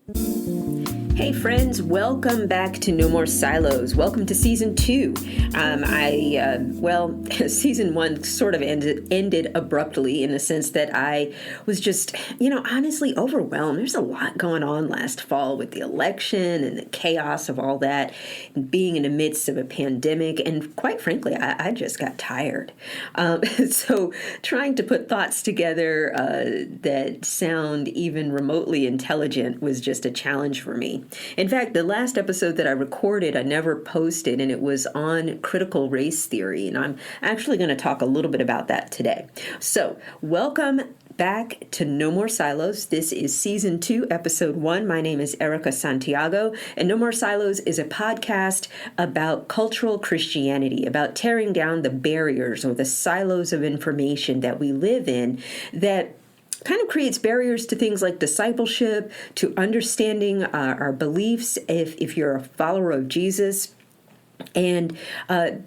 Hey friends, welcome back to No More Silos. Welcome to season 2. Season 1 sort of ended abruptly in the sense that I was just, honestly overwhelmed. There's a lot going on last fall with the election and the chaos of all that, and being in the midst of a pandemic. And quite frankly, I just got tired. So trying to put thoughts together that sound even remotely intelligent was just a challenge for me. In fact, the last episode that I recorded, I never posted, and it was on critical race theory, and I'm actually going to talk a little bit about that today. So, welcome back to No More Silos. This is season 2, episode 1. My name is Erika Santiago, and No More Silos is a podcast about cultural Christianity, about tearing down the barriers or the silos of information that we live in that kind of creates barriers to things like discipleship, to understanding our beliefs if you're a follower of Jesus. And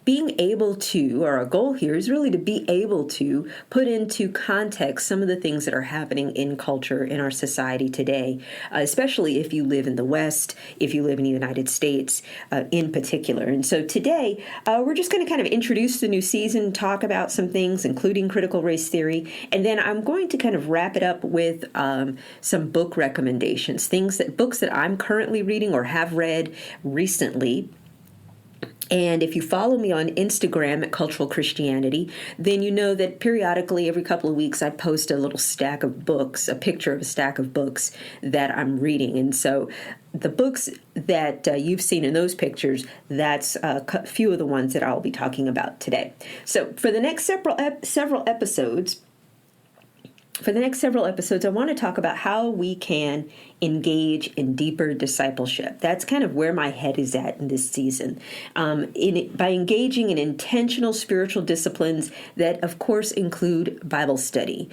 being able to, or our goal here is really to be able to put into context some of the things that are happening in culture in our society today, especially if you live in the West, if you live in the United States in particular. And so today, we're just going to kind of introduce the new season, talk about some things, including critical race theory, and then I'm going to kind of wrap it up with some book recommendations, books that I'm currently reading or have read recently. And if you follow me on Instagram at Cultural Christianity, then you know that periodically, every couple of weeks, I post a little stack of books, a picture of a stack of books that I'm reading. And so the books that you've seen in those pictures, that's a few of the ones that I'll be talking about today. So for the next several episodes, I want to talk about how we can engage in deeper discipleship. That's kind of where my head is at in this season. By engaging in intentional spiritual disciplines that, of course, include Bible study.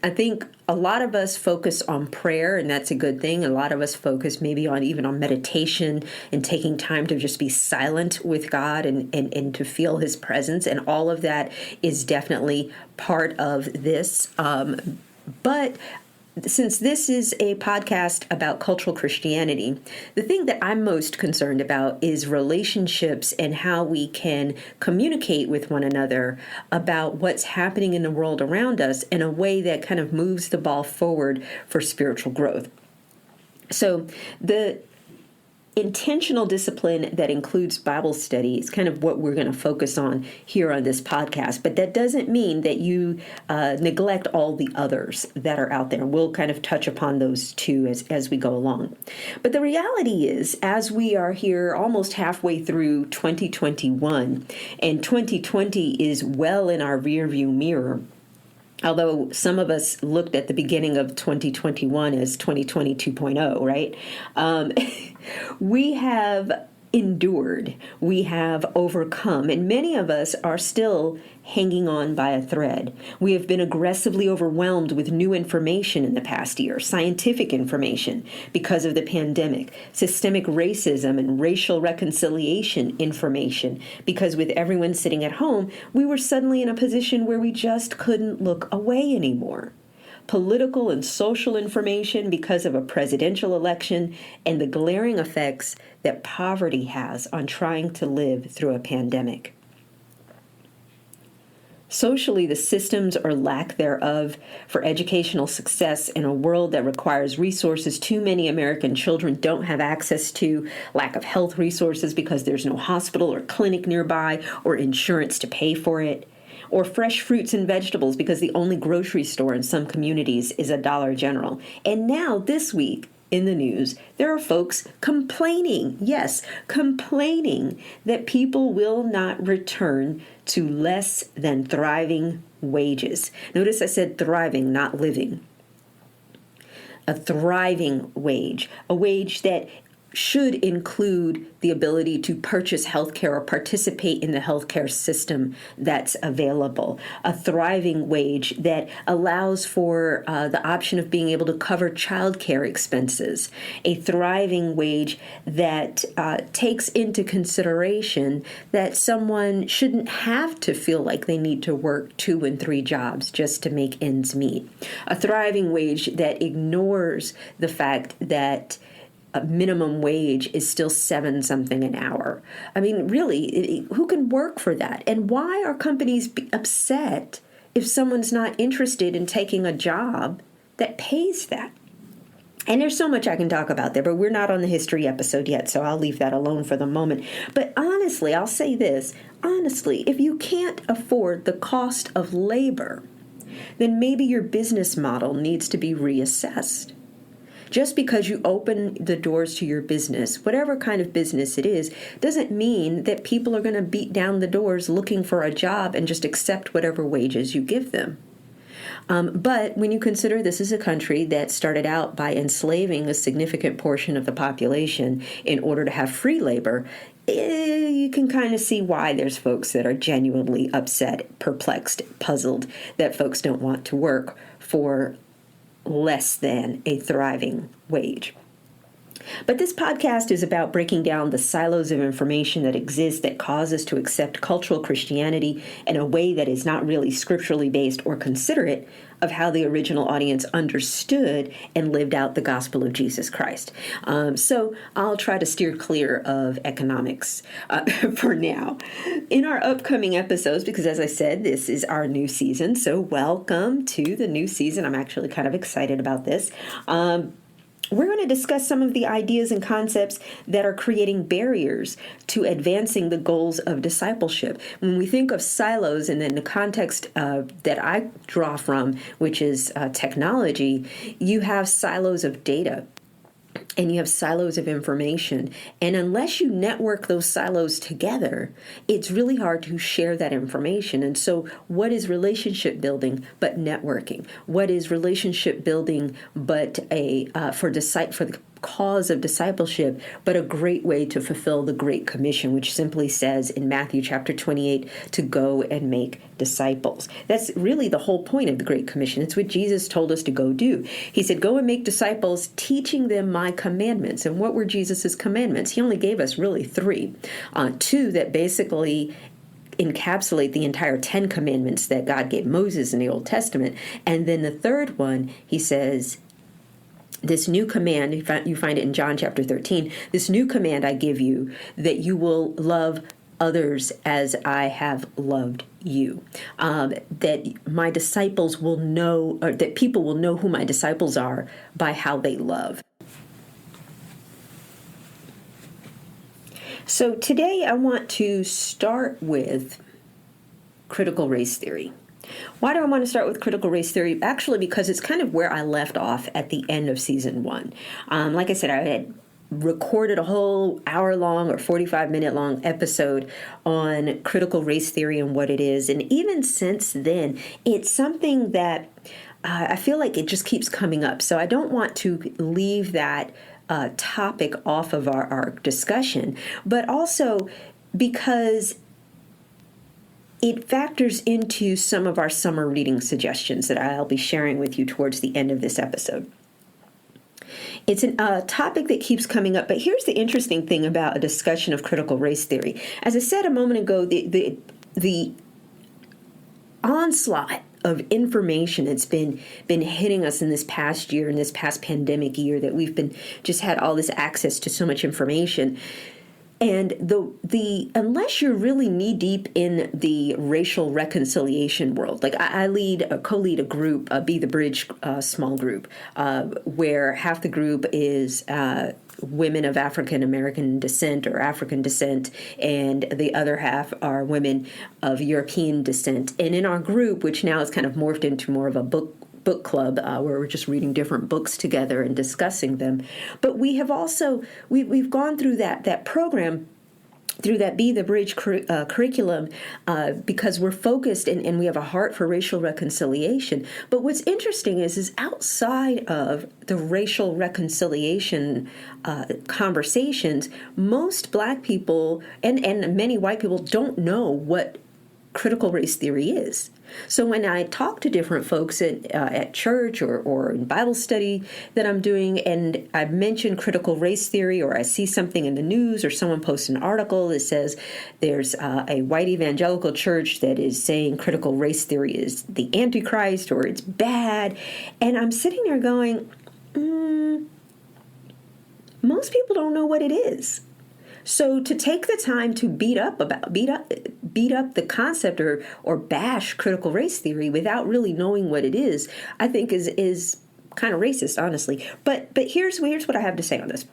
I think a lot of us focus on prayer, and that's a good thing. A lot of us focus maybe even on meditation and taking time to just be silent with God and to feel His presence. And all of that is definitely part of this. But since this is a podcast about cultural Christianity, the thing that I'm most concerned about is relationships and how we can communicate with one another about what's happening in the world around us in a way that kind of moves the ball forward for spiritual growth. So the intentional discipline that includes Bible study is kind of what we're going to focus on here on this podcast. But that doesn't mean that you neglect all the others that are out there. We'll kind of touch upon those too as we go along. But the reality is, as we are here almost halfway through 2021, and 2020 is well in our rearview mirror, although some of us looked at the beginning of 2021 as 2020 2.0, right? We have endured, we have overcome, and many of us are still hanging on by a thread. We have been aggressively overwhelmed with new information in the past year, scientific information because of the pandemic, systemic racism and racial reconciliation information, because with everyone sitting at home, we were suddenly in a position where we just couldn't look away anymore. Political and social information because of a presidential election, and the glaring effects that poverty has on trying to live through a pandemic. Socially, the systems or lack thereof for educational success in a world that requires resources too many American children don't have access to, lack of health resources because there's no hospital or clinic nearby or insurance to pay for it, or fresh fruits and vegetables because the only grocery store in some communities is a Dollar General. And now this week in the news, there are folks complaining that people will not return to less than thriving wages. Notice I said thriving, not living. A thriving wage, a wage that should include the ability to purchase healthcare or participate in the healthcare system that's available. A thriving wage that allows for the option of being able to cover childcare expenses. A thriving wage that takes into consideration that someone shouldn't have to feel like they need to work 2 and 3 jobs just to make ends meet. A thriving wage that ignores the fact that minimum wage is still 7 something an hour. I mean, really, who can work for that? And why are companies upset if someone's not interested in taking a job that pays that? And there's so much I can talk about there, but we're not on the history episode yet, so I'll leave that alone for the moment. But honestly, I'll say this. Honestly, if you can't afford the cost of labor, then maybe your business model needs to be reassessed. Just because you open the doors to your business, whatever kind of business it is, doesn't mean that people are going to beat down the doors looking for a job and just accept whatever wages you give them. But when you consider this is a country that started out by enslaving a significant portion of the population in order to have free labor, you can kind of see why there's folks that are genuinely upset, perplexed, puzzled, that folks don't want to work for less than a thriving wage. But this podcast is about breaking down the silos of information that exist that cause us to accept cultural Christianity in a way that is not really scripturally based or considerate of how the original audience understood and lived out the gospel of Jesus Christ. So I'll try to steer clear of economics for now. In our upcoming episodes, because as I said, this is our new season, so welcome to the new season. I'm actually kind of excited about this. We're going to discuss some of the ideas and concepts that are creating barriers to advancing the goals of discipleship. When we think of silos, and then the context that I draw from, which is technology, you have silos of data. And you have silos of information. And unless you network those silos together, it's really hard to share that information. And so what is relationship building but networking? What is relationship building but for the cause of discipleship, but a great way to fulfill the Great Commission, which simply says in Matthew chapter 28 to go and make disciples. That's really the whole point of the Great Commission. It's what Jesus told us to go do. He said, go and make disciples, teaching them my commandments. And what were Jesus's commandments? He only gave us really 3. 2 that basically encapsulate the entire 10 commandments that God gave Moses in the Old Testament. And then the third one, he says, this new command, you find it in John chapter 13, this new command I give you, that you will love others as I have loved you. That my disciples will know, or that people will know who my disciples are by how they love. So today I want to start with critical race theory. Why do I want to start with critical race theory? Actually, because it's kind of where I left off at the end of season 1. Like I said, I had recorded a whole hour-long or 45-minute-long episode on critical race theory and what it is. And even since then, it's something that I feel like it just keeps coming up. So I don't want to leave that topic off of our discussion, but also because it factors into some of our summer reading suggestions that I'll be sharing with you towards the end of this episode. It's a topic that keeps coming up, but here's the interesting thing about a discussion of critical race theory. As I said a moment ago, the onslaught of information that's been hitting us in this past year, in this past pandemic year, that we've been just had all this access to so much information. And the unless you're really knee deep in the racial reconciliation world, like I co-lead a group, Be the Bridge small group, where half the group is women of African American descent or African descent, and the other half are women of European descent. And in our group, which now is kind of morphed into more of a book club where we're just reading different books together and discussing them. But we have also, we've gone through that program through that Be the Bridge curriculum, because we're focused and we have a heart for racial reconciliation. But what's interesting is outside of the racial reconciliation conversations, most Black people and many white people don't know what critical race theory is. So when I talk to different folks at church or in Bible study that I'm doing, and I mention critical race theory, or I see something in the news or someone posts an article that says there's a white evangelical church that is saying critical race theory is the Antichrist or it's bad, and I'm sitting there going, most people don't know what it is. So to take the time to beat up the concept or bash critical race theory without really knowing what it is, I think is kind of racist, honestly. But here's what I have to say on this.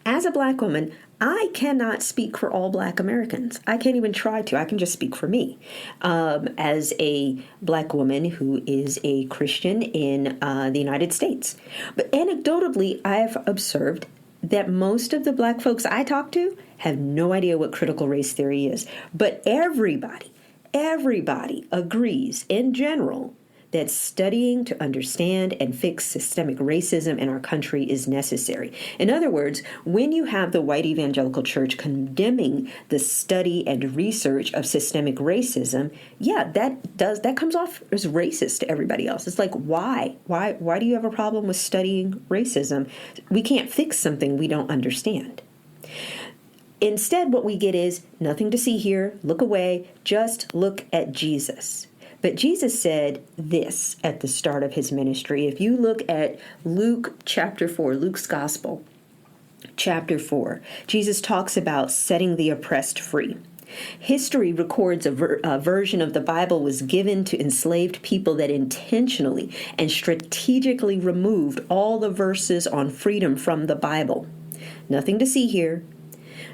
As a Black woman, I cannot speak for all Black Americans. I can't even try to. I can just speak for me. As a Black woman who is a Christian in the United States. But anecdotally, I've observed that most of the Black folks I talk to have no idea what critical race theory is. But everybody agrees in general that studying to understand and fix systemic racism in our country is necessary. In other words, when you have the white evangelical church condemning the study and research of systemic racism, that comes off as racist to everybody else. It's like, why do you have a problem with studying racism? We can't fix something we don't understand. Instead, what we get is nothing to see here, look away, just look at Jesus. But Jesus said this at the start of his ministry. If you look at Luke chapter 4, Luke's gospel, chapter 4, Jesus talks about setting the oppressed free. History records a version of the Bible was given to enslaved people that intentionally and strategically removed all the verses on freedom from the Bible. Nothing to see here.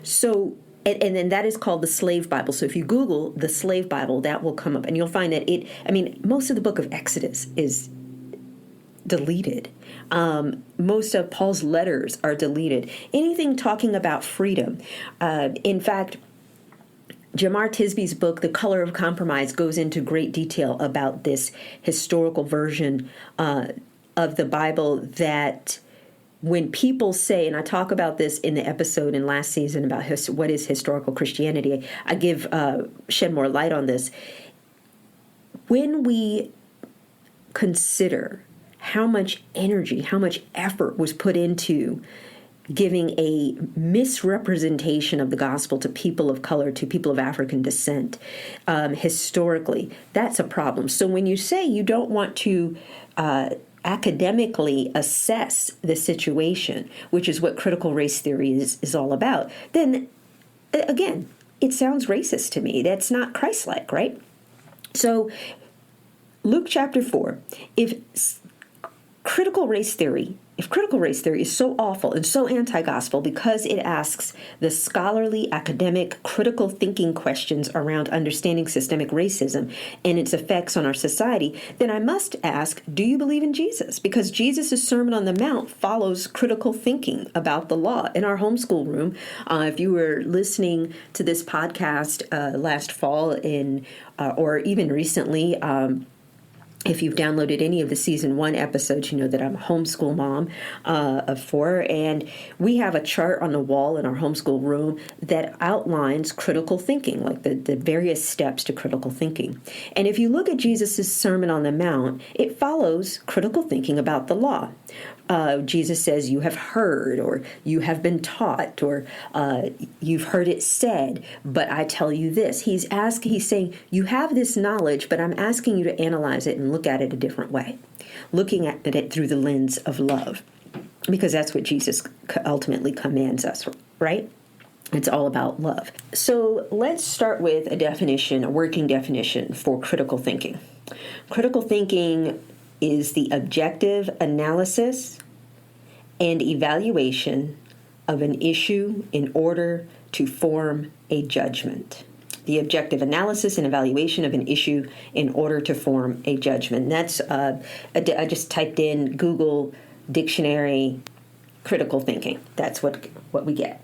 So, and then that is called the Slave Bible. So if you Google the Slave Bible, that will come up. And you'll find that most of the book of Exodus is deleted. Most of Paul's letters are deleted. Anything talking about freedom. In fact, Jamar Tisby's book, The Color of Compromise, goes into great detail about this historical version of the Bible that when people say, and I talk about this in the episode in last season about what is historical Christianity, I shed more light on this. When we consider how much energy, how much effort was put into giving a misrepresentation of the gospel to people of color, to people of African descent, historically, that's a problem. So when you say you don't want to academically assess the situation, which is what critical race theory is all about, then again, it sounds racist to me. That's not Christ-like, right? So Luke chapter 4, if critical race theory is so awful and so anti-gospel because it asks the scholarly, academic, critical thinking questions around understanding systemic racism and its effects on our society, then I must ask, do you believe in Jesus? Because Jesus' Sermon on the Mount follows critical thinking about the law. In our homeschool room, if you were listening to this podcast last fall or even recently, if you've downloaded any of the season 1 episodes, you know that I'm a homeschool mom of 4, and we have a chart on the wall in our homeschool room that outlines critical thinking, like the various steps to critical thinking. And if you look at Jesus' Sermon on the Mount, it follows critical thinking about the law. Jesus says, you have heard, or you have been taught, or you've heard it said, but I tell you this. He's saying, you have this knowledge, but I'm asking you to analyze it and look at it a different way, looking at it through the lens of love, because that's what Jesus ultimately commands us, right? It's all about love. So let's start with a working definition for critical thinking. Critical thinking is the objective analysis and evaluation of an issue in order to form a judgment. The objective analysis and evaluation of an issue in order to form a judgment. That's I just typed in Google dictionary critical thinking. That's what we get.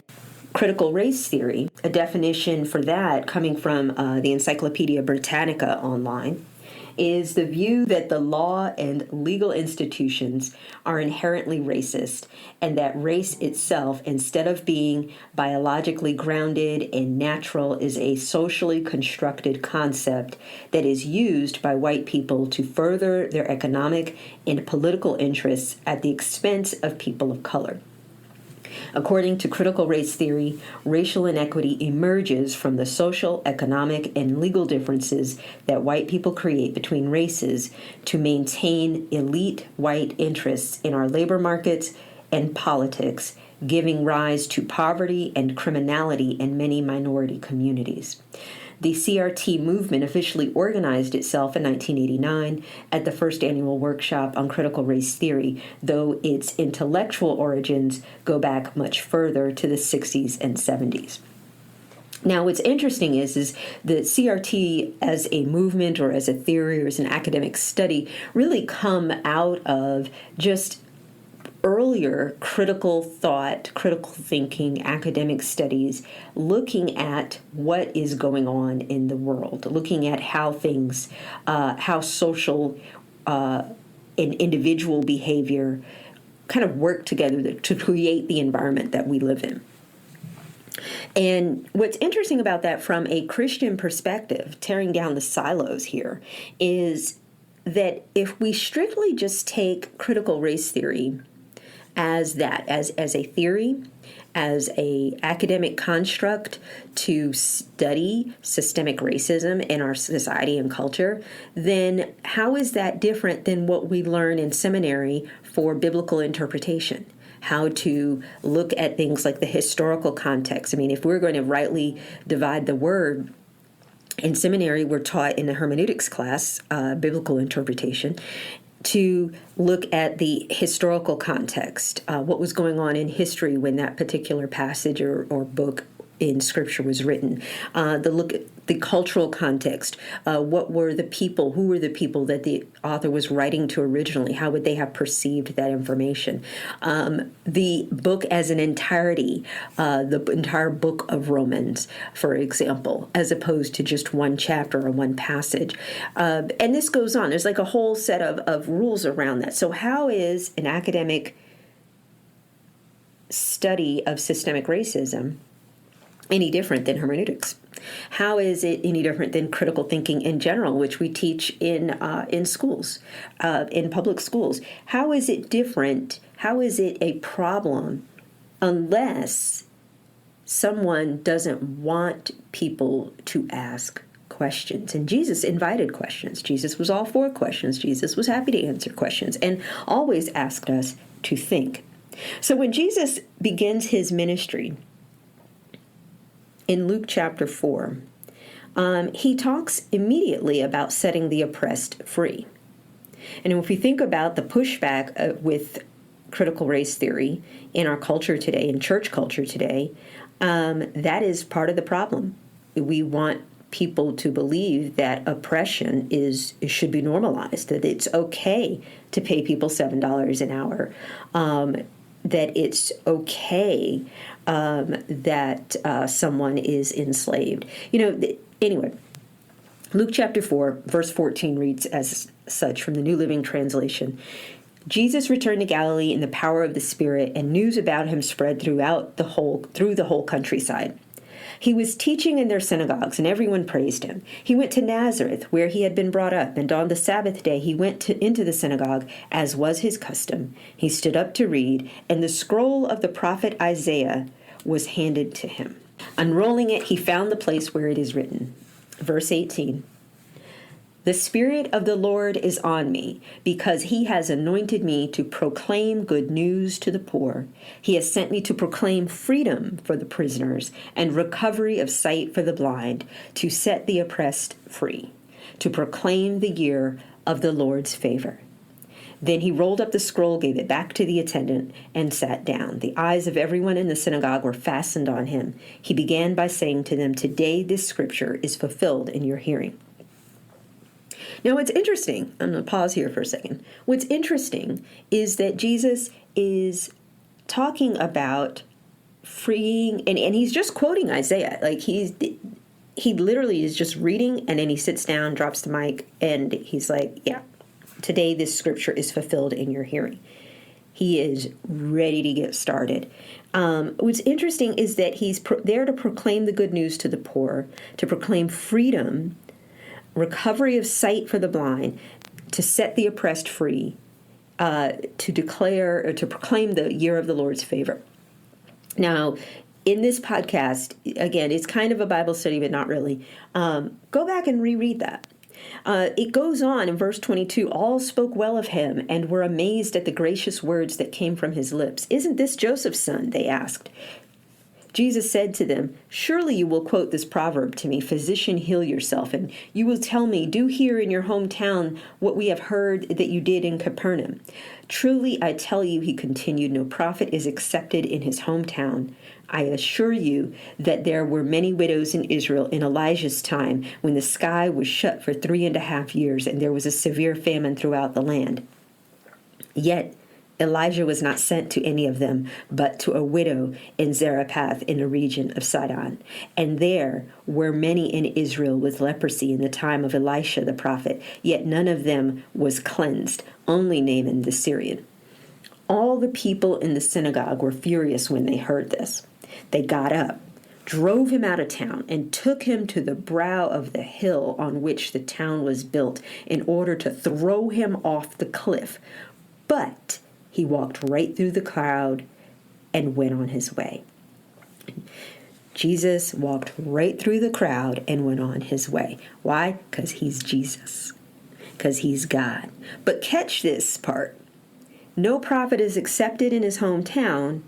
Critical race theory, a definition for that coming from the Encyclopedia Britannica online, is the view that the law and legal institutions are inherently racist, and that race itself, instead of being biologically grounded and natural, is a socially constructed concept that is used by white people to further their economic and political interests at the expense of people of color. According to critical race theory, racial inequity emerges from the social, economic, and legal differences that white people create between races to maintain elite white interests in our labor markets and politics, giving rise to poverty and criminality in many minority communities. The CRT movement officially organized itself in 1989 at the first annual workshop on critical race theory, though its intellectual origins go back much further to the 60s and 70s. Now, what's interesting is that CRT as a movement or as a theory or as an academic study really come out of just earlier critical thought, critical thinking, academic studies, looking at what is going on in the world, looking at how things, how social and individual behavior kind of work together to create the environment that we live in. And what's interesting about that from a Christian perspective, tearing down the silos here, is that if we strictly just take critical race theory as a theory, as a academic construct to study systemic racism in our society and culture, then how is that different than what we learn in seminary for biblical interpretation? How to look at things like the historical context. I mean, if we're going to rightly divide the word, in seminary we're taught in the hermeneutics class, biblical interpretation, to look at the historical context, what was going on in history when that particular passage or book in Scripture was written. Look at the cultural context. What were the people? Who were the people that the author was writing to originally? How would they have perceived that information? The book as an entirety, the entire book of Romans, for example, as opposed to just one chapter or one passage. And this goes on. There's like a whole set of rules around that. So how is an academic study of systemic racism any different than hermeneutics? How is it any different than critical thinking in general, which we teach in schools, in public schools? How is it different? How is it a problem unless someone doesn't want people to ask questions? And Jesus invited questions. Jesus was all for questions. Jesus was happy to answer questions and always asked us to think. So when Jesus begins his ministry, in Luke chapter 4, he talks immediately about setting the oppressed free. And if we think about the pushback with critical race theory in our culture today, in church culture today, that is part of the problem. We want people to believe that oppression should be normalized, that it's okay to pay people $7 an hour, that it's okay that someone is enslaved. Anyway, Luke chapter 4, verse 14 reads as such from the New Living Translation. Jesus returned to Galilee in the power of the Spirit, and news about him spread through the whole countryside. He was teaching in their synagogues, and everyone praised him. He went to Nazareth, where he had been brought up, and on the Sabbath day he went into the synagogue, as was his custom. He stood up to read, and the scroll of the prophet Isaiah was handed to him. Unrolling it, he found the place where it is written. Verse 18. The Spirit of the Lord is on me, because he has anointed me to proclaim good news to the poor. He has sent me to proclaim freedom for the prisoners and recovery of sight for the blind, to set the oppressed free, to proclaim the year of the Lord's favor. Then he rolled up the scroll, gave it back to the attendant, and sat down. The eyes of everyone in the synagogue were fastened on him. He began by saying to them, "Today this scripture is fulfilled in your hearing." Now, what's interesting, I'm going to pause here for a second. What's interesting is that Jesus is talking about freeing, and he's just quoting Isaiah. Like he literally is just reading, and then he sits down, drops the mic, and he's like, yeah, today this scripture is fulfilled in your hearing. He is ready to get started. What's interesting is that he's there to proclaim the good news to the poor, to proclaim freedom, recovery of sight for the blind, to set the oppressed free, to declare or to proclaim the year of the Lord's favor. Now, in this podcast, again, it's kind of a Bible study, but not really. Go back and reread that. It goes on in verse 22, all spoke well of him and were amazed at the gracious words that came from his lips. Isn't this Joseph's son? They asked. Jesus said to them, surely you will quote this proverb to me, physician, heal yourself. And you will tell me, do here in your hometown what we have heard that you did in Capernaum. Truly, I tell you, he continued, no prophet is accepted in his hometown. I assure you that there were many widows in Israel in Elijah's time when the sky was shut for 3.5 years and there was a severe famine throughout the land. Yet Elijah was not sent to any of them, but to a widow in Zarephath in the region of Sidon. And there were many in Israel with leprosy in the time of Elisha the prophet, yet none of them was cleansed, only Naaman the Syrian. All the people in the synagogue were furious when they heard this. They got up, drove him out of town, and took him to the brow of the hill on which the town was built in order to throw him off the cliff. But he walked right through the crowd and went on his way. Jesus walked right through the crowd and went on his way. Why? Because he's Jesus. Because he's God. But catch this part. No prophet is accepted in his hometown.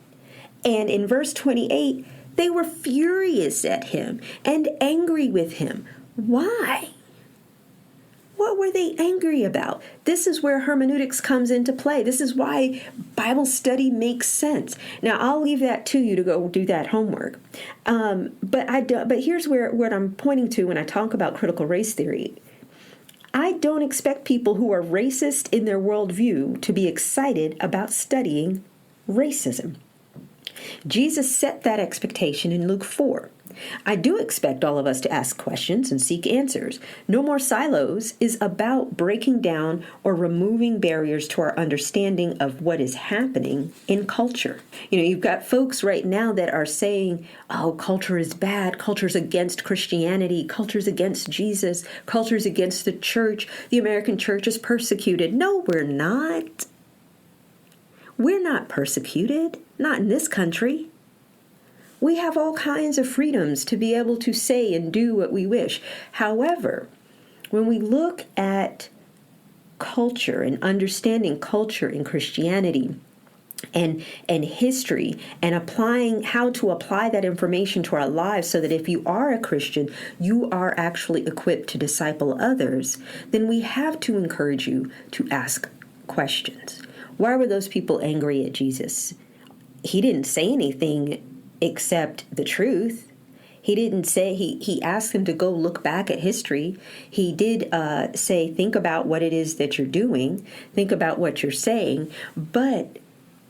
And in verse 28, they were furious at him and angry with him. Why? What were they angry about? This is where hermeneutics comes into play. This is why Bible study makes sense. Now, I'll leave that to you to go do that homework. But here's what I'm pointing to when I talk about critical race theory. I don't expect people who are racist in their worldview to be excited about studying racism. Jesus set that expectation in Luke 4. I do expect all of us to ask questions and seek answers. No More Silos is about breaking down or removing barriers to our understanding of what is happening in culture. You've got folks right now that are saying, oh, culture is bad, culture's against Christianity, culture's against Jesus, culture's against the church, the American church is persecuted. No, we're not. We're not persecuted, not in this country. We have all kinds of freedoms to be able to say and do what we wish. However, when we look at culture and understanding culture in Christianity and history and applying how to apply that information to our lives so that if you are a Christian, you are actually equipped to disciple others, then we have to encourage you to ask questions. Why were those people angry at Jesus? He didn't say anything except the truth. He didn't say, he asked them to go look back at history. He did say, think about what it is that you're doing. Think about what you're saying. But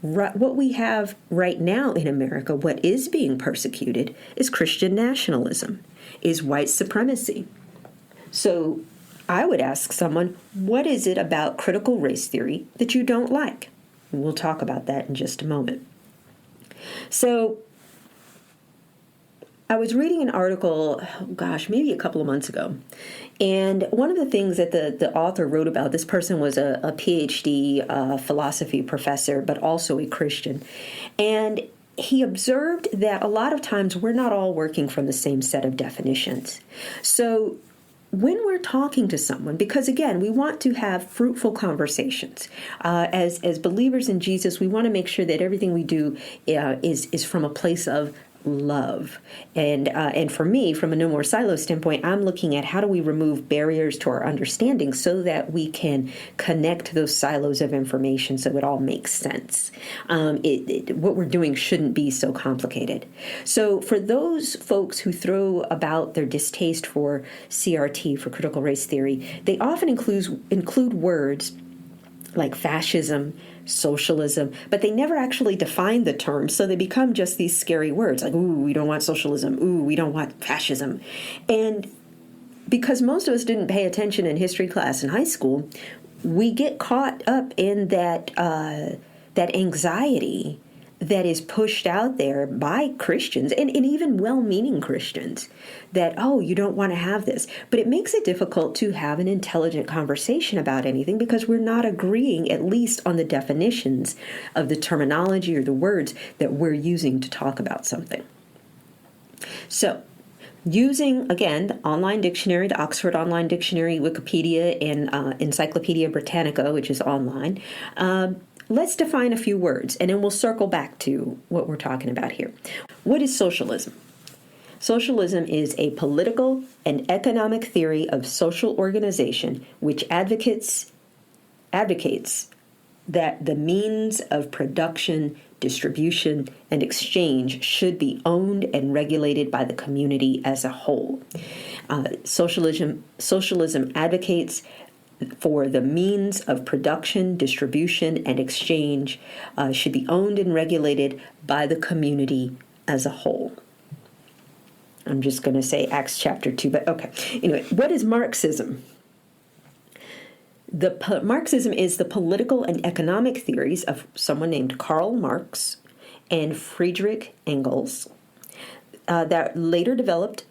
what we have right now in America, what is being persecuted, is Christian nationalism, is white supremacy. So I would ask someone, what is it about critical race theory that you don't like? And we'll talk about that in just a moment. So I was reading an article, maybe a couple of months ago. And one of the things that the author wrote about, this person was a PhD philosophy professor, but also a Christian. And he observed that a lot of times we're not all working from the same set of definitions. So when we're talking to someone, because again, we want to have fruitful conversations. As believers in Jesus, we want to make sure that everything we do is from a place of love. And for me, from a No More Silos standpoint, I'm looking at how do we remove barriers to our understanding so that we can connect those silos of information so it all makes sense. What we're doing shouldn't be so complicated. So for those folks who throw about their distaste for CRT, for critical race theory, they often include words like fascism, socialism, but they never actually define the term, so they become just these scary words like, ooh, we don't want socialism, ooh, we don't want fascism. And because most of us didn't pay attention in history class in high school, we get caught up in that anxiety that is pushed out there by Christians and even well-meaning Christians that, oh, you don't want to have this. But it makes it difficult to have an intelligent conversation about anything because we're not agreeing, at least on the definitions of the terminology or the words that we're using to talk about something. So, using, again, the online dictionary, the Oxford Online Dictionary, Wikipedia, and Encyclopedia Britannica, which is online, let's define a few words, and then we'll circle back to what we're talking about here. What is socialism? Socialism is a political and economic theory of social organization which advocates that the means of production, distribution, and exchange should be owned and regulated by the community as a whole. Socialism advocates for the means of production, distribution, and exchange should be owned and regulated by the community as a whole. I'm just going to say Acts chapter 2, but okay. Anyway, what is Marxism? Marxism is the political and economic theories of someone named Karl Marx and Friedrich Engels that later developed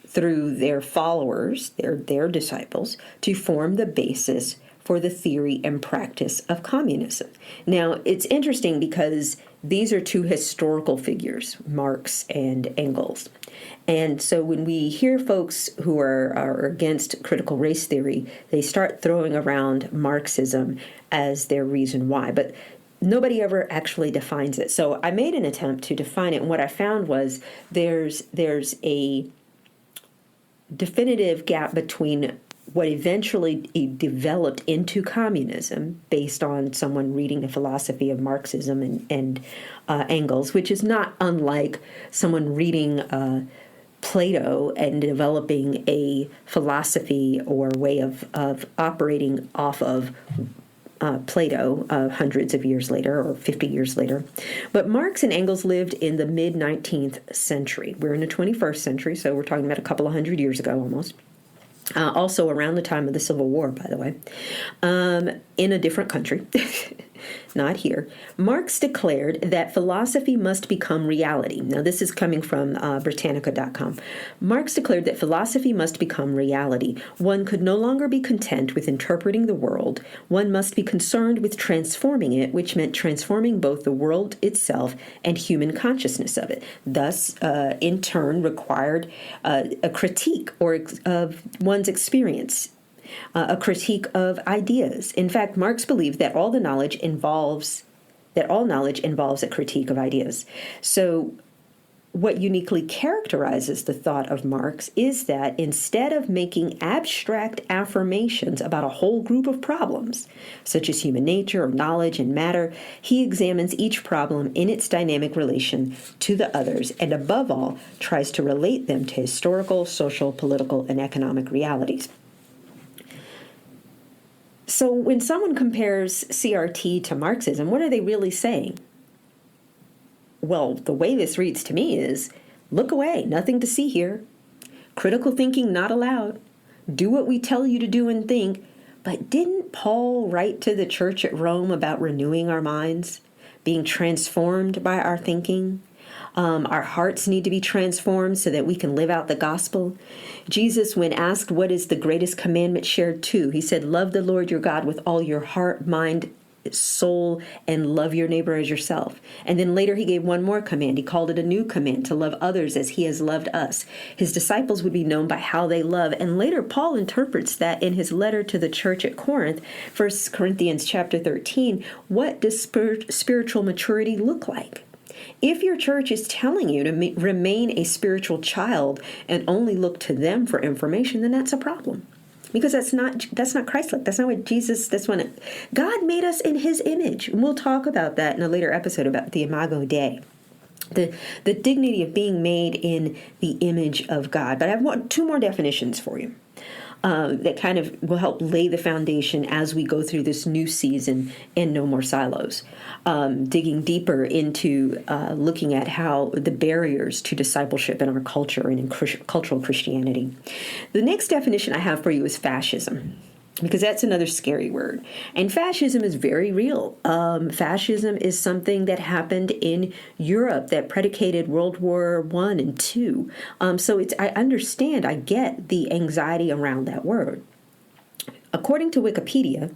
through their followers, their disciples, to form the basis for the theory and practice of communism. Now, it's interesting because these are two historical figures, Marx and Engels. And so when we hear folks who are against critical race theory, they start throwing around Marxism as their reason why. But nobody ever actually defines it. So I made an attempt to define it, and what I found was there's a definitive gap between what eventually developed into communism based on someone reading the philosophy of Marxism and Engels, which is not unlike someone reading Plato and developing a philosophy or way of operating off of Plato hundreds of years later or 50 years later. But Marx and Engels lived in the mid-19th century. We're in the 21st century, so we're talking about a couple of hundred years ago almost. Also around the time of the Civil War, by the way, in a different country, not here. Marx declared that philosophy must become reality. Now, this is coming from Britannica.com. Marx declared that philosophy must become reality. One could no longer be content with interpreting the world. One must be concerned with transforming it, which meant transforming both the world itself and human consciousness of it. Thus, in turn, required a critique of one's experience, a critique of ideas. In fact, Marx believed that all knowledge involves a critique of ideas. So what uniquely characterizes the thought of Marx is that instead of making abstract affirmations about a whole group of problems, such as human nature or knowledge and matter, he examines each problem in its dynamic relation to the others, and above all, tries to relate them to historical, social, political, and economic realities. So when someone compares CRT to Marxism, what are they really saying? Well, the way this reads to me is, look away, nothing to see here. Critical thinking not allowed. Do what we tell you to do and think. But didn't Paul write to the church at Rome about renewing our minds, being transformed by our thinking? Our hearts need to be transformed so that we can live out the gospel. Jesus, when asked what is the greatest commandment, shared two. He said, love the Lord your God with all your heart, mind, soul, and love your neighbor as yourself. And then later he gave one more command. He called it a new command, to love others as he has loved us. His disciples would be known by how they love. And later Paul interprets that in his letter to the church at Corinth, 1 Corinthians chapter 13. What does spiritual maturity look like? If your church is telling you to remain a spiritual child and only look to them for information, then that's a problem. Because that's not Christ-like. That's not what Jesus, God made us in his image. And we'll talk about that in a later episode about the Imago Dei. The dignity of being made in the image of God. But I have two more definitions for you. that kind of will help lay the foundation as we go through this new season in No More Silos, digging deeper into looking at how the barriers to discipleship in our culture and in cultural Christianity. The next definition I have for you is fascism, because that's another scary word. And fascism is very real. Fascism is something that happened in Europe that predicated World War I and II. So I get the anxiety around that word. According to Wikipedia,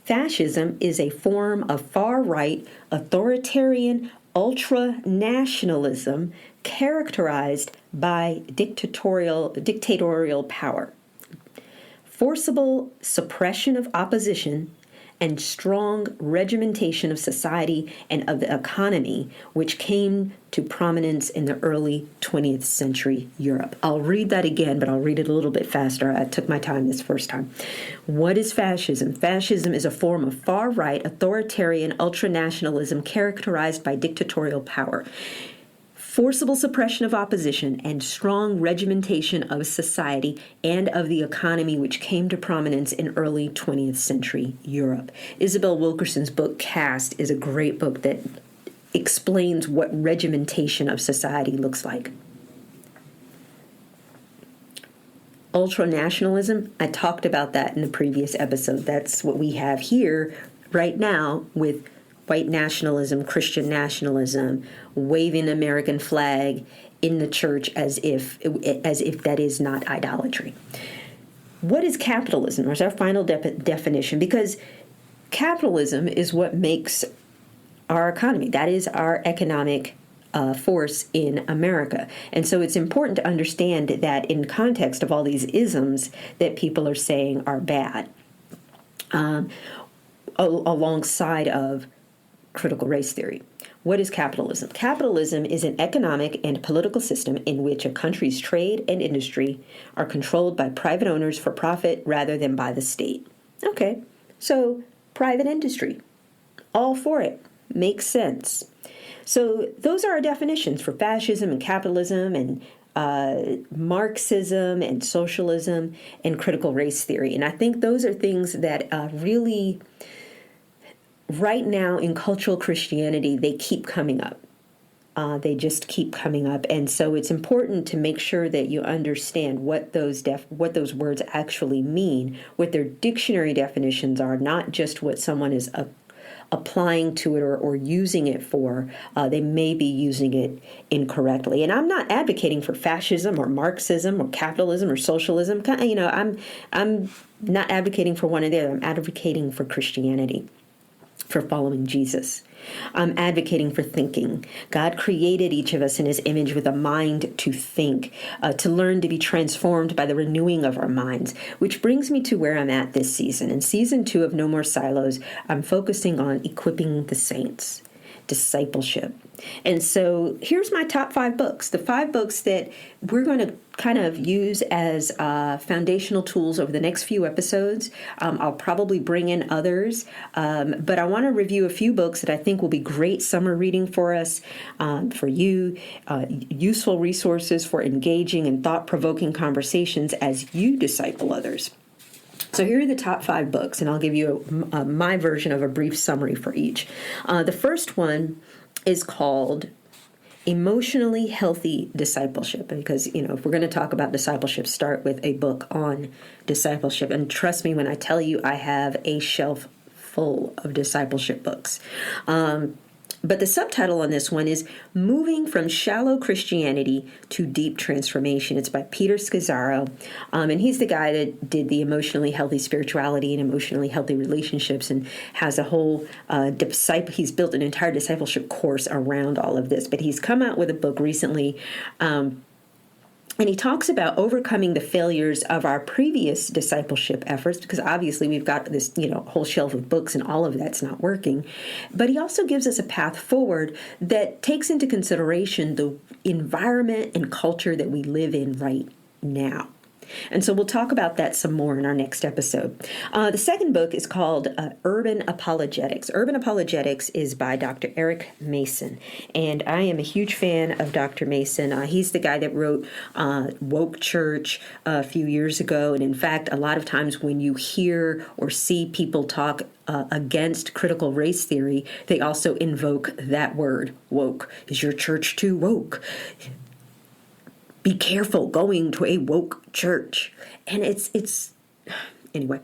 fascism is a form of far-right, authoritarian, ultra-nationalism characterized by dictatorial power, forcible suppression of opposition, and strong regimentation of society and of the economy, which came to prominence in the early 20th century Europe. I'll read that again, but I'll read it a little bit faster. I took my time this first time. What is fascism? Fascism is a form of far-right, authoritarian, ultranationalism characterized by dictatorial power, forcible suppression of opposition, and strong regimentation of society and of the economy, which came to prominence in early 20th century Europe. Isabel Wilkerson's book, Caste, is a great book that explains what regimentation of society looks like. Ultranationalism, I talked about that in the previous episode. That's what we have here right now with white nationalism, Christian nationalism, waving the American flag in the church as if that is not idolatry. What is capitalism? There's our final definition, because capitalism is what makes our economy. That is our economic force in America. And so it's important to understand that in context of all these isms that people are saying are bad, alongside of critical race theory. What is capitalism? Capitalism is an economic and political system in which a country's trade and industry are controlled by private owners for profit rather than by the state. Okay, so private industry, all for it, makes sense. So those are our definitions for fascism and capitalism and Marxism and socialism and critical race theory. And I think those are things that really, right now in cultural Christianity, they keep coming up. They just keep coming up. And so it's important to make sure that you understand what those words actually mean, what their dictionary definitions are, not just what someone is applying to it or using it for. They may be using it incorrectly. And I'm not advocating for fascism or Marxism or capitalism or socialism. I'm not advocating for one or the other. I'm advocating for Christianity, for following Jesus. I'm advocating for thinking. God created each of us in his image with a mind to think, to learn to be transformed by the renewing of our minds, which brings me to where I'm at this season. In season 2 of No More Silos, I'm focusing on equipping the saints, discipleship. And so here's my top 5 books, the 5 books that we're going to kind of use as foundational tools over the next few episodes. I'll probably bring in others, but I want to review a few books that I think will be great summer reading for us, for you, useful resources for engaging in thought-provoking conversations as you disciple others. So here are the top 5 books, and I'll give you my version of a brief summary for each. The first one is called Emotionally Healthy Discipleship, because, if we're going to talk about discipleship, start with a book on discipleship. And trust me when I tell you, I have a shelf full of discipleship books. But the subtitle on this one is Moving from Shallow Christianity to Deep Transformation. It's by Peter Scazzero, and he's the guy that did the Emotionally Healthy Spirituality and Emotionally Healthy Relationships, and has a whole he's built an entire discipleship course around all of this. But he's come out with a book recently, and he talks about overcoming the failures of our previous discipleship efforts, because obviously we've got this, whole shelf of books and all of that's not working. But he also gives us a path forward that takes into consideration the environment and culture that we live in right now. And so we'll talk about that some more in our next episode. The second book is called Urban Apologetics. Urban Apologetics is by Dr. Eric Mason. And I am a huge fan of Dr. Mason. He's the guy that wrote Woke Church a few years ago. And in fact, a lot of times when you hear or see people talk against critical race theory, they also invoke that word, woke. Is your church too woke? Be careful going to a woke church. And it's anyway.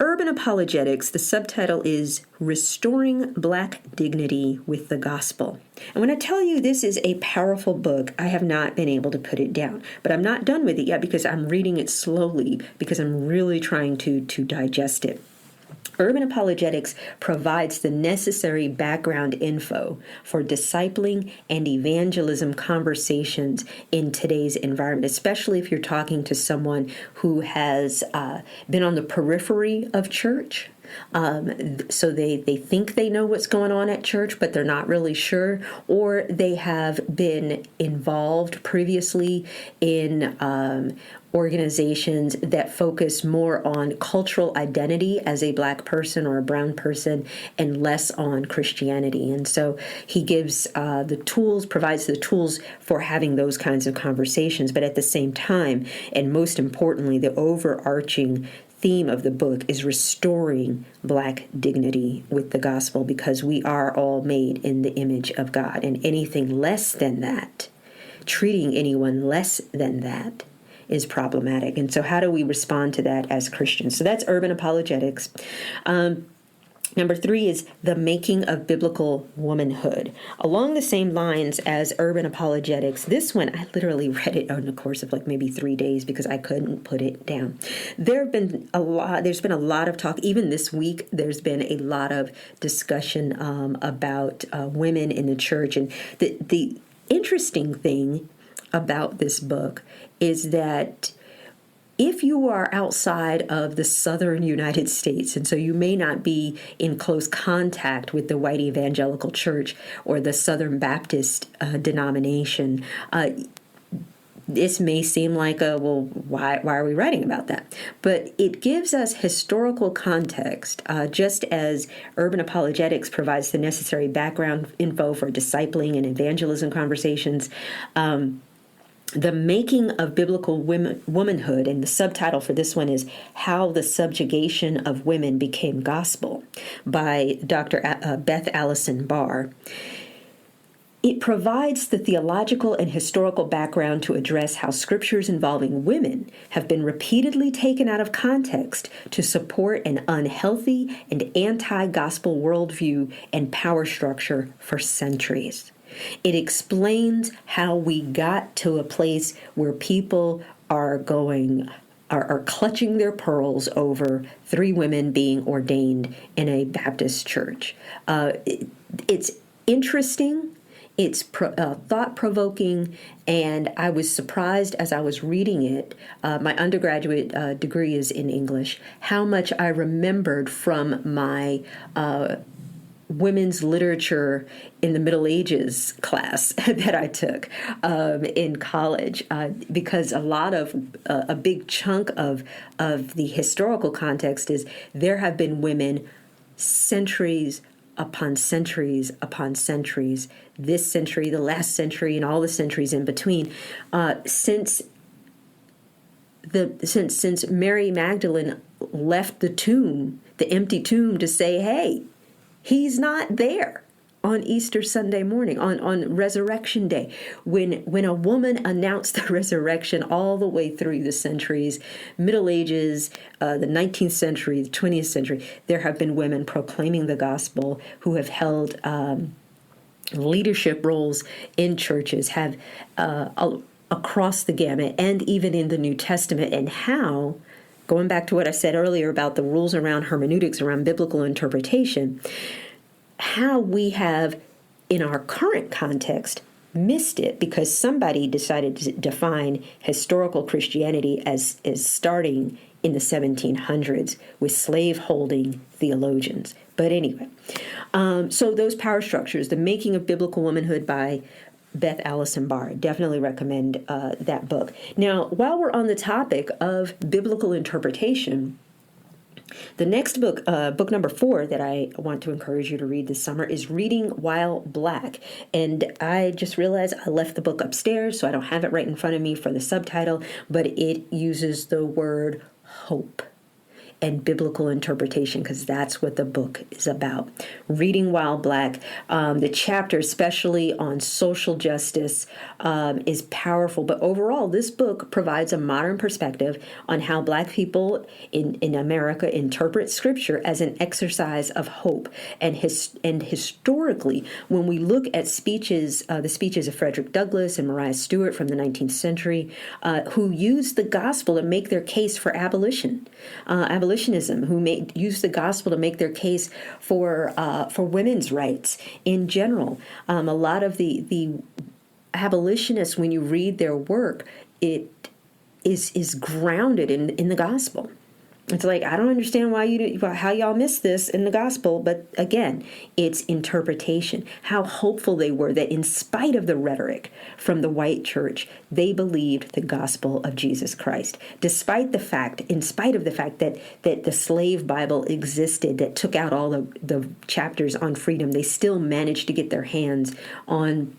Urban Apologetics, the subtitle is Restoring Black Dignity with the Gospel. And when I tell you this is a powerful book, I have not been able to put it down. But I'm not done with it yet because I'm reading it slowly because I'm really trying to digest it. Urban Apologetics provides the necessary background info for discipling and evangelism conversations in today's environment, especially if you're talking to someone who has been on the periphery of church. So they think they know what's going on at church, but they're not really sure, or they have been involved previously in organizations that focus more on cultural identity as a Black person or a brown person and less on Christianity. And so he gives provides the tools for having those kinds of conversations. But at the same time, and most importantly, the overarching theme of the book is restoring Black dignity with the gospel, because we are all made in the image of God, and anything less than that, treating anyone less than that, is problematic. And so how do we respond to that as Christians? So that's Urban Apologetics. Number 3 is The Making of Biblical Womanhood. Along the same lines as Urban Apologetics, this one, I literally read it on the course of like maybe 3 days because I couldn't put it down. There's been a lot of talk. Even this week, there's been a lot of discussion about women in the church. And the interesting thing about this book is that if you are outside of the southern United States, and so you may not be in close contact with the white evangelical church or the Southern Baptist denomination, this may seem like why are we writing about that? But it gives us historical context, just as Urban Apologetics provides the necessary background info for discipling and evangelism conversations. The Making of Biblical Womanhood, and the subtitle for this one is How the Subjugation of Women Became Gospel by Dr. Beth Allison Barr. It provides the theological and historical background to address how scriptures involving women have been repeatedly taken out of context to support an unhealthy and anti-gospel worldview and power structure for centuries. It explains how we got to a place where people are clutching their pearls over 3 women being ordained in a Baptist church. It's interesting. It's thought-provoking, and I was surprised as I was reading it. My undergraduate degree is in English. How much I remembered from my women's literature in the Middle Ages class that I took in college, because a big chunk of the historical context is there have been women centuries upon centuries upon centuries, this century, the last century, and all the centuries in between, since Mary Magdalene left the tomb, the empty tomb, to say, hey, he's not there on Easter Sunday morning, on Resurrection Day. When a woman announced the resurrection all the way through the centuries, Middle Ages, the 19th century, the 20th century, there have been women proclaiming the gospel who have held leadership roles in churches, have across the gamut, and even in the New Testament, and how, going back to what I said earlier about the rules around hermeneutics, around biblical interpretation, how we have, in our current context, missed it because somebody decided to define historical Christianity as starting in the 1700s with slave-holding theologians. But anyway, so those power structures, The Making of Biblical Womanhood by Beth Allison Barr. Definitely recommend that book. Now, while we're on the topic of biblical interpretation, the next book, book number 4, that I want to encourage you to read this summer is Reading While Black. And I just realized I left the book upstairs, so I don't have it right in front of me for the subtitle, but it uses the word hope and biblical interpretation, because that's what the book is about. Reading While Black, the chapter, especially on social justice, is powerful. But overall, this book provides a modern perspective on how Black people in America interpret Scripture as an exercise of hope. And historically, when we look at speeches, the speeches of Frederick Douglass and Maria Stewart from the 19th century, who used the gospel to make their case for abolitionism, who use the gospel to make their case for women's rights in general. A lot of the abolitionists, when you read their work, it is grounded in the gospel. It's like, I don't understand how y'all miss this in the gospel, but again, it's interpretation. How hopeful they were that in spite of the rhetoric from the white church, they believed the gospel of Jesus Christ. In spite of the fact that the slave Bible existed that took out all the chapters on freedom, they still managed to get their hands on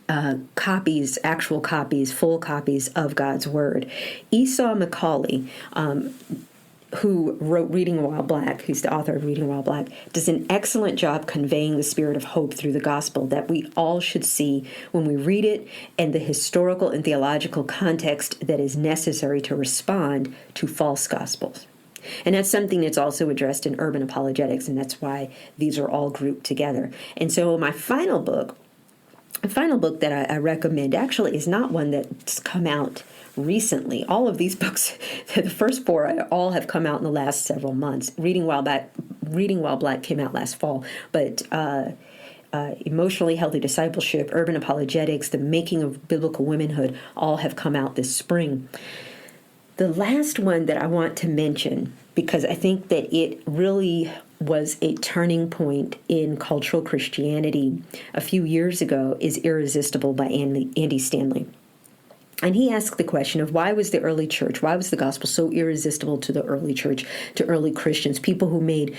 actual copies, full copies of God's Word. Esau McCaulley, who wrote Reading While Black, who's the author of Reading While Black, does an excellent job conveying the spirit of hope through the gospel that we all should see when we read it, and the historical and theological context that is necessary to respond to false gospels. And that's something that's also addressed in urban apologetics, and that's why these are all grouped together. And so my final book that I recommend actually is not one that's come out recently. All of these books, the first 4, all have come out in the last several months. Reading While Black came out last fall, but Emotionally Healthy Discipleship, Urban Apologetics, The Making of Biblical Womanhood, all have come out this spring. The last one that I want to mention, because I think that it really was a turning point in cultural Christianity a few years ago, is Irresistible by Andy Stanley. And he asked the question of why was the gospel so irresistible to the early church, to early Christians, people who made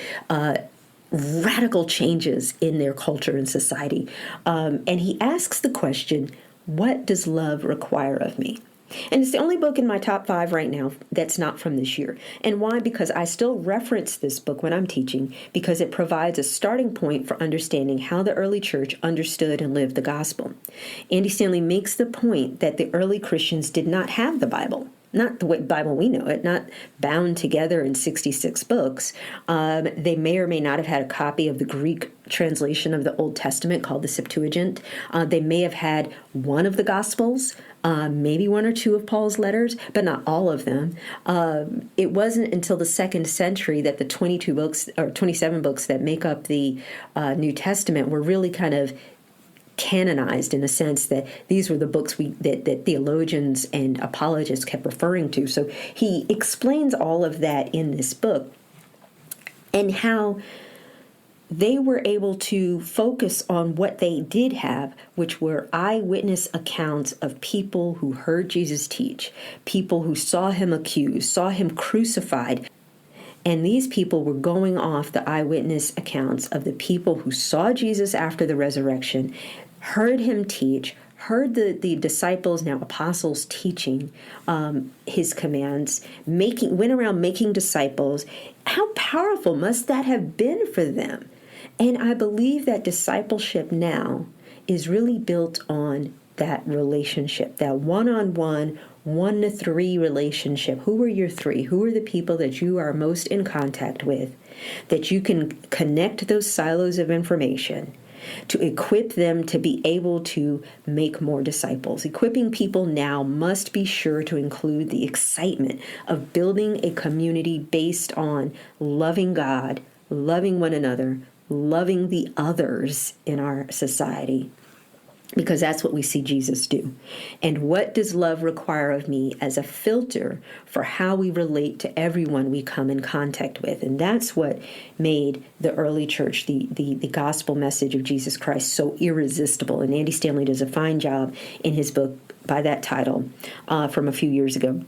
radical changes in their culture and society. And he asks the question, what does love require of me? And it's the only book in my top 5 right now that's not from this year. And why? Because I still reference this book when I'm teaching, because it provides a starting point for understanding how the early church understood and lived the gospel. Andy Stanley makes the point that the early Christians did not have the Bible. Not the Bible we know it, not bound together in 66 books. They may or may not have had a copy of the Greek translation of the Old Testament called the Septuagint. They may have had one of the Gospels, maybe 1 or 2 of Paul's letters, but not all of them. It wasn't until the 2nd century that the 22 books or 27 books that make up the New Testament were really kind of canonized, in the sense that these were the books that theologians and apologists kept referring to. So he explains all of that in this book, and how they were able to focus on what they did have, which were eyewitness accounts of people who heard Jesus teach, people who saw him accused, saw him crucified. And these people were going off the eyewitness accounts of the people who saw Jesus after the resurrection, heard him teach, heard the disciples, now apostles, teaching his commands, went around making disciples. How powerful must that have been for them? And I believe that discipleship now is really built on that relationship, that one-on-one, 1-to-3 relationship. Who are your 3? Who are the people that you are most in contact with, that you can connect those silos of information to equip them to be able to make more disciples? Equipping people now must be sure to include the excitement of building a community based on loving God, loving one another, loving the others in our society. because that's what we see Jesus do. And what does love require of me as a filter for how we relate to everyone we come in contact with? And that's what made the early church, the gospel message of Jesus Christ, so irresistible. And Andy Stanley does a fine job in his book by that title from a few years ago.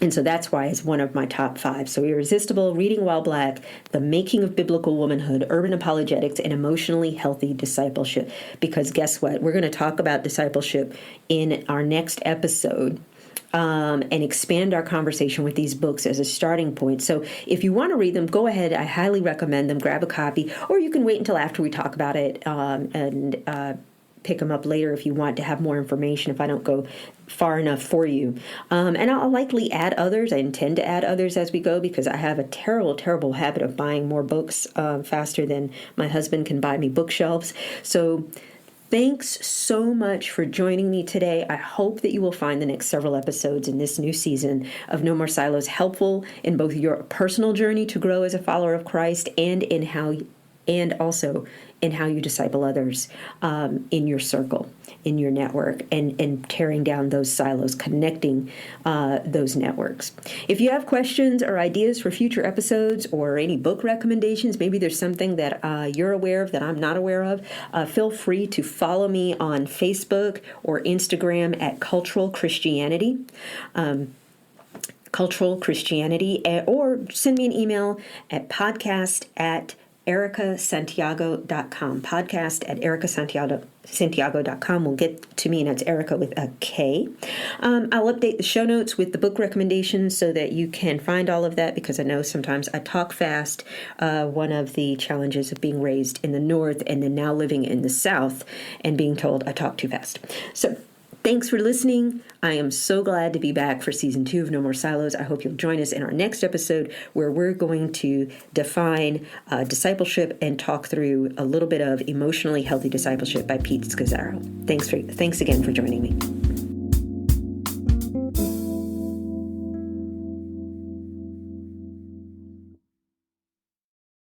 And so that's why it's one of my top 5. So Irresistible, Reading While Black, The Making of Biblical Womanhood, Urban Apologetics, and Emotionally Healthy Discipleship. Because guess what? We're going to talk about discipleship in our next episode. And expand our conversation with these books as a starting point. So if you want to read them, go ahead. I highly recommend them. Grab a copy, or you can wait until after we talk about it and pick them up later if you want to have more information, if I don't go far enough for you. And I'll likely add others. I intend to add others as we go, because I have a terrible, terrible habit of buying more books faster than my husband can buy me bookshelves. So thanks so much for joining me today. I hope that you will find the next several episodes in this new season of No More Silos helpful in both your personal journey to grow as a follower of Christ and also in how you disciple others in your circle, in your network, and tearing down those silos, connecting those networks. If you have questions or ideas for future episodes or any book recommendations, maybe there's something that you're aware of that I'm not aware of, feel free to follow me on Facebook or Instagram at Cultural Christianity. Cultural Christianity, or send me an email at podcast@ericasantiago.com. podcast@ericasantiago.com will get to me, and it's Erika with a K. I'll update the show notes with the book recommendations so that you can find all of that, because I know sometimes I talk fast. One of the challenges of being raised in the North and then now living in the South and being told I talk too fast. So thanks for listening. I am so glad to be back for Season 2 of No More Silos. I hope you'll join us in our next episode, where we're going to define discipleship and talk through a little bit of Emotionally Healthy Discipleship by Pete Scazzero. Thanks again for joining me.